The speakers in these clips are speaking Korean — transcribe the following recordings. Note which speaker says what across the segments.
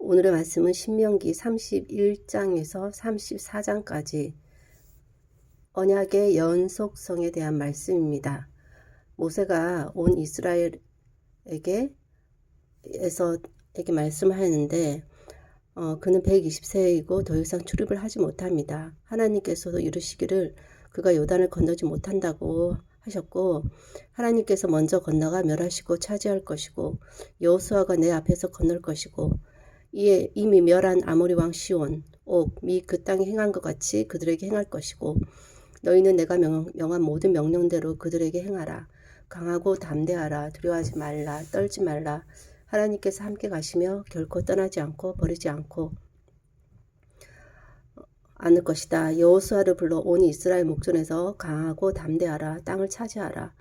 Speaker 1: 오늘의 말씀은 신명기 31장에서 34장까지 언약의 연속성에 대한 말씀입니다. 모세가 온 이스라엘에게 말씀하였는데 그는 120세이고 더 이상 출입을 하지 못합니다. 하나님께서도 이르시기를 그가 요단을 건너지 못한다고 하셨고, 하나님께서 먼저 건너가 멸하시고 차지할 것이고 여호수아가 내 앞에서 건널 것이고, 이에 이미 멸한 아모리 왕 시온, 옥, 미 그 땅에 행한 것 같이 그들에게 행할 것이고, 너희는 내가 명한 모든 명령대로 그들에게 행하라. 강하고 담대하라. 두려워하지 말라. 떨지 말라. 하나님께서 함께 가시며 결코 떠나지 않고 버리지 않고 않을 것이다. 여호수아를 불러 온 이스라엘 목전에서 강하고 담대하라. 땅을 차지하라.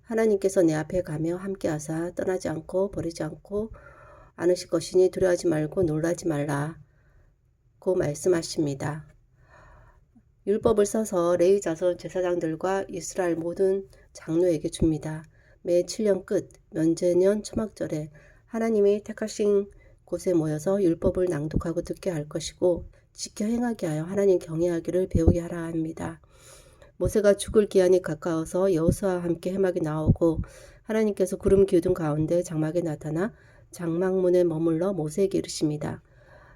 Speaker 1: 하나님께서 내 앞에 가며 함께하사 떠나지 않고 버리지 않고 않으실 것이니 두려워하지 말고 놀라지 말라고 말씀하십니다. 율법을 써서 레위 자손 제사장들과 이스라엘 모든 장로에게 줍니다. 매 7년 끝 면제년 초막절에 하나님이 택하신 곳에 모여서 율법을 낭독하고 듣게 할 것이고 지켜 행하게 하여 하나님 경외하기를 배우게 하라 합니다. 모세가 죽을 기한이 가까워서 여호수아와 함께 회막에 나오고 하나님께서 구름 기둥 가운데 장막에 나타나 장막문에 머물러 모세에게 이르십니다.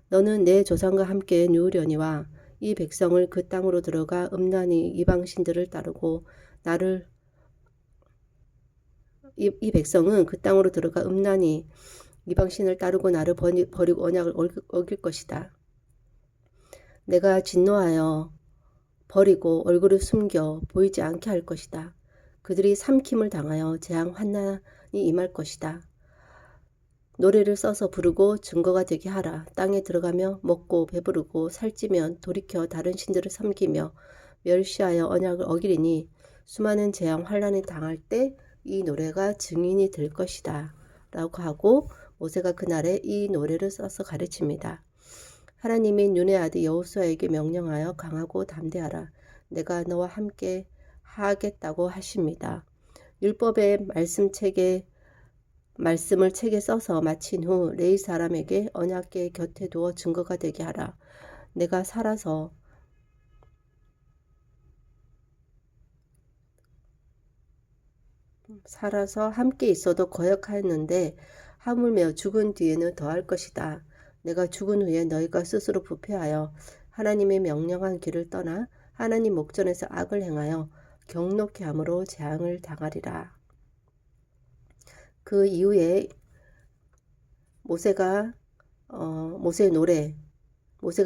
Speaker 1: 너는 내 조상과 함께 누우려니와 이 백성을 그 땅으로 들어가 음란히 이방신들을 따르고 나를 이 백성은 그 땅으로 들어가 음란히 이방신을 따르고 나를 버리고 언약을 어길 것이다. 내가 진노하여 버리고 얼굴을 숨겨 보이지 않게 할 것이다. 그들이 삼킴을 당하여 재앙 환난이 임할 것이다. 노래를 써서 부르고 증거가 되게 하라. 땅에 들어가며 먹고 배부르고 살찌면 돌이켜 다른 신들을 섬기며 멸시하여 언약을 어기리니 수많은 재앙 환난을 당할 때 이 노래가 증인이 될 것이다. 라고 하고 모세가 그날에 이 노래를 써서 가르칩니다. 하나님이 눈의 아들 여호수아에게 명령하여 강하고 담대하라. 내가 너와 함께 하겠다고 하십니다. 율법의 말씀을 책에 써서 마친 후 레위 사람에게 언약궤 곁에 두어 증거가 되게 하라. 내가 살아서 함께 있어도 거역하였는데 하물며 죽은 뒤에는 더할 것이다. 내가 죽은 후에 너희가 스스로 부패하여 하나님의 명령한 길을 떠나 하나님 목전에서 악을 행하여 경록케 함으로 재앙을 당하리라. 그 이후에 모세가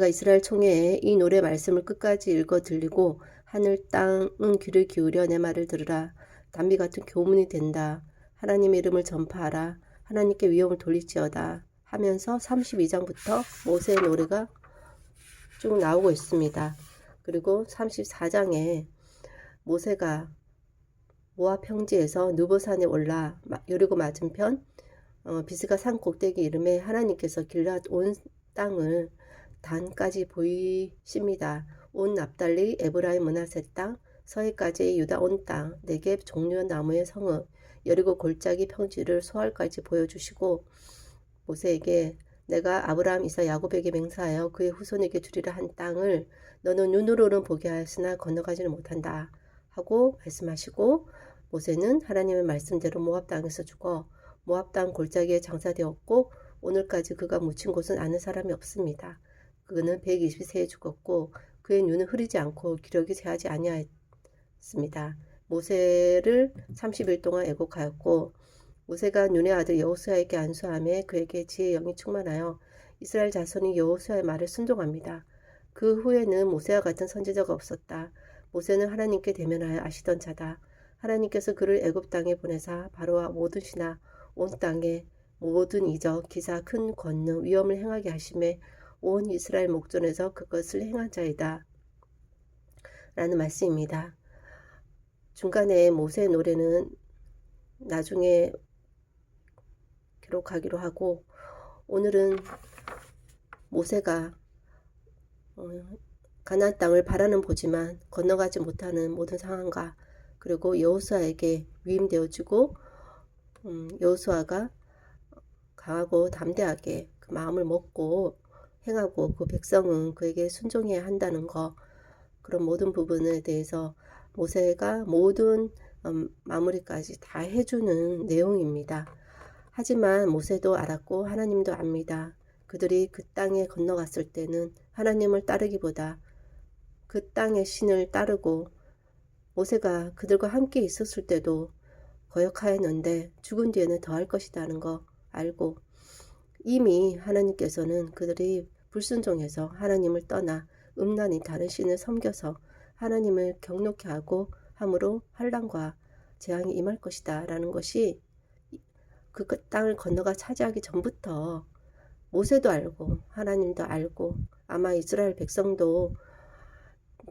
Speaker 1: 이스라엘 총회에 이 노래 말씀을 끝까지 읽어 들리고 하늘 땅은 귀를 기울여 내 말을 들으라. 담비 같은 교문이 된다. 하나님의 이름을 전파하라. 하나님께 위엄을 돌릴지어다 하면서 32장부터 모세의 노래가 쭉 나오고 있습니다. 그리고 34장에 모세가 모압 평지에서 느보산에 올라 여리고 맞은편 비스가 산 꼭대기 이름에 하나님께서 길앗 온 땅을 단까지 보이십니다. 온 납달리 에브라임 므낫세 땅 서해까지 유다 온 땅 네겝 종려 나무의 성읍 여리고 골짜기 평지를 소알까지 보여주시고 모세에게 내가 아브라함 이삭 야곱에게 맹세하여 그의 후손에게 주리라 한 땅을 너는 눈으로는 보게 하였으나 건너가지는 못한다 하고 말씀하시고 모세는 하나님의 말씀대로 모압 땅에서 죽어 모압 땅 골짜기에 장사되었고 오늘까지 그가 묻힌 곳은 아는 사람이 없습니다. 그는 120세에 죽었고 그의 눈은 흐리지 않고 기력이 제하지 아니하였습니다. 모세를 30일 동안 애곡하였고 모세가 눈의 아들 여호수아에게 안수하며 그에게 지혜의 영이 충만하여 이스라엘 자손이 여호수아의 말을 순종합니다. 그 후에는 모세와 같은 선지자가 없었다. 모세는 하나님께 대면하여 아시던 자다. 하나님께서 그를 애굽 땅에 보내사 바로와 모든 신하 온 땅에 모든 이적 기사 큰 권능 위엄을 행하게 하심에 온 이스라엘 목전에서 그것을 행한 자이다. 라는 말씀입니다. 중간에 모세의 노래는 나중에 기록하기로 하고 오늘은 모세가 가나안 땅을 바라는 보지만 건너가지 못하는 모든 상황과 그리고 여호수아에게 위임되어지고 여호수아가 강하고 담대하게 그 마음을 먹고 행하고 그 백성은 그에게 순종해야 한다는 거, 그런 모든 부분에 대해서 모세가 모든 마무리까지 다 해주는 내용입니다. 하지만 모세도 알았고 하나님도 압니다. 그들이 그 땅에 건너갔을 때는 하나님을 따르기보다 그 땅의 신을 따르고, 모세가 그들과 함께 있었을 때도 거역하였는데 죽은 뒤에는 더할 것이라는 거 알고, 이미 하나님께서는 그들이 불순종해서 하나님을 떠나 음란히 다른 신을 섬겨서 하나님을 경노케 하고 함으로 환난과 재앙이 임할 것이다 라는 것이 그 땅을 건너가 차지하기 전부터 모세도 알고 하나님도 알고, 아마 이스라엘 백성도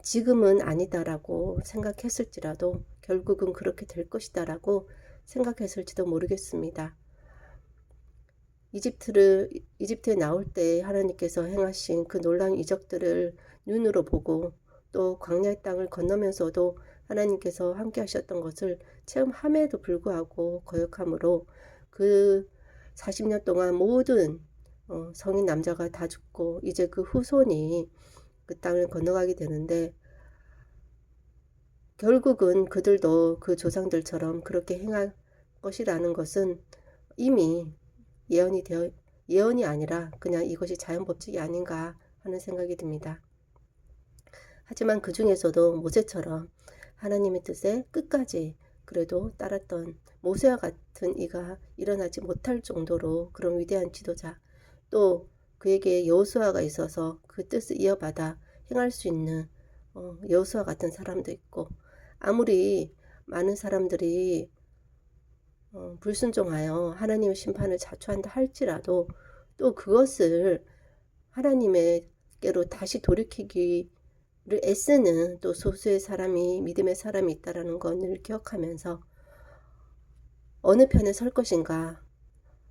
Speaker 1: 지금은 아니다라고 생각했을지라도 결국은 그렇게 될 것이다라고 생각했을지도 모르겠습니다. 이집트에 나올 때 하나님께서 행하신 그 놀라운 이적들을 눈으로 보고, 또 광야의 땅을 건너면서도 하나님께서 함께 하셨던 것을 체험함에도 불구하고 거역함으로 그 40년 동안 모든 성인 남자가 다 죽고 이제 그 후손이 그 땅을 건너가게 되는데, 결국은 그들도 그 조상들처럼 그렇게 행할 것이라는 것은 이미 예언이 아니라 그냥 이것이 자연법칙이 아닌가 하는 생각이 듭니다. 하지만 그 중에서도 모세처럼 하나님의 뜻에 끝까지 그래도 따랐던 모세와 같은 이가 일어나지 못할 정도로 그런 위대한 지도자, 또 그에게 여호수아가 있어서 그 뜻을 이어받아 행할 수 있는 여호수아 같은 사람도 있고, 아무리 많은 사람들이 불순종하여 하나님의 심판을 자초한다 할지라도 또 그것을 하나님께로 다시 돌이키기를 애쓰는 또 소수의 사람이, 믿음의 사람이 있다는 것을 기억하면서 어느 편에 설 것인가,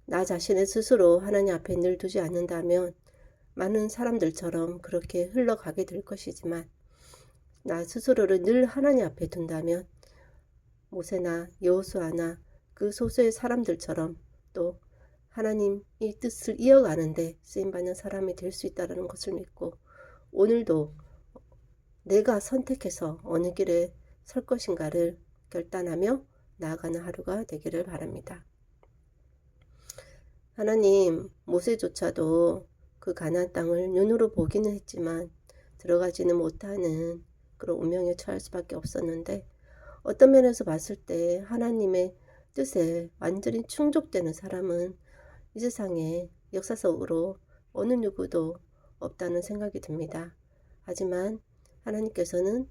Speaker 1: 나 자신을 스스로 하나님 앞에 늘 두지 않는다면 많은 사람들처럼 그렇게 흘러가게 될 것이지만, 나 스스로를 늘 하나님 앞에 둔다면 모세나 여호수아나 그 소수의 사람들처럼 또 하나님의 뜻을 이어가는데 쓰임받는 사람이 될 수 있다는 것을 믿고, 오늘도 내가 선택해서 어느 길에 설 것인가를 결단하며 나아가는 하루가 되기를 바랍니다. 하나님, 모세조차도 그 가나안 땅을 눈으로 보기는 했지만 들어가지는 못하는 그런 운명에 처할 수밖에 없었는데, 어떤 면에서 봤을 때 하나님의 뜻에 완전히 충족되는 사람은 이 세상에 역사적으로 어느 누구도 없다는 생각이 듭니다. 하지만 하나님께서는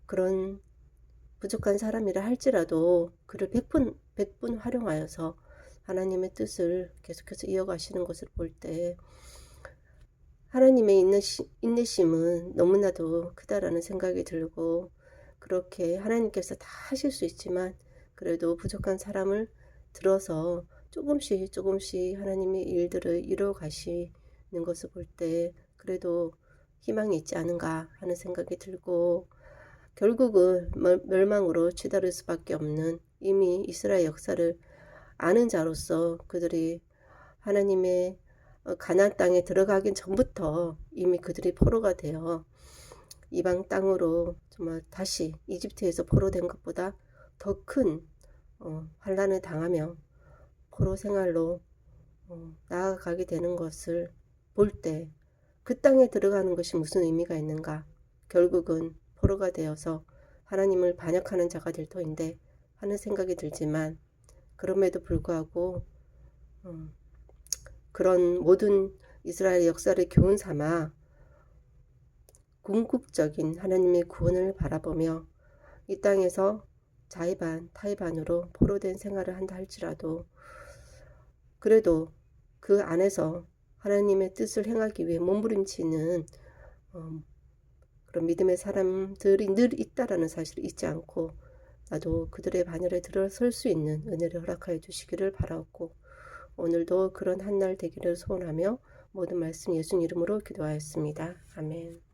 Speaker 1: 그런 부족한 사람이라 할지라도 그를 백분 활용하여서 하나님의 뜻을 계속해서 이어가시는 것을 볼 때 하나님의 인내심은 너무나도 크다라는 생각이 들고, 그렇게 하나님께서 다 하실 수 있지만 그래도 부족한 사람을 들어서 조금씩 하나님의 일들을 이루어 가시는 것을 볼 때 그래도 희망이 있지 않은가 하는 생각이 들고, 결국은 멸망으로 치달을 수밖에 없는, 이미 이스라엘 역사를 아는 자로서 그들이 하나님의 가나안 땅에 들어가긴 전부터 이미 그들이 포로가 되어 이방 땅으로 정말 다시 이집트에서 포로된 것보다 더 큰 환난을 당하며 포로 생활로 나아가게 되는 것을 볼 때 그 땅에 들어가는 것이 무슨 의미가 있는가, 결국은 포로가 되어서 하나님을 반역하는 자가 될 터인데 하는 생각이 들지만, 그럼에도 불구하고 그런 모든 이스라엘 역사를 교훈 삼아 궁극적인 하나님의 구원을 바라보며 이 땅에서 자의반 타의반으로 포로된 생활을 한다 할지라도 그래도 그 안에서 하나님의 뜻을 행하기 위해 몸부림치는 그런 믿음의 사람들이 늘 있다라는 사실을 잊지 않고, 나도 그들의 반열에 들어설 수 있는 은혜를 허락하여 주시기를 바라옵고, 오늘도 그런 한날 되기를 소원하며 모든 말씀 예수님 이름으로 기도하였습니다. 아멘.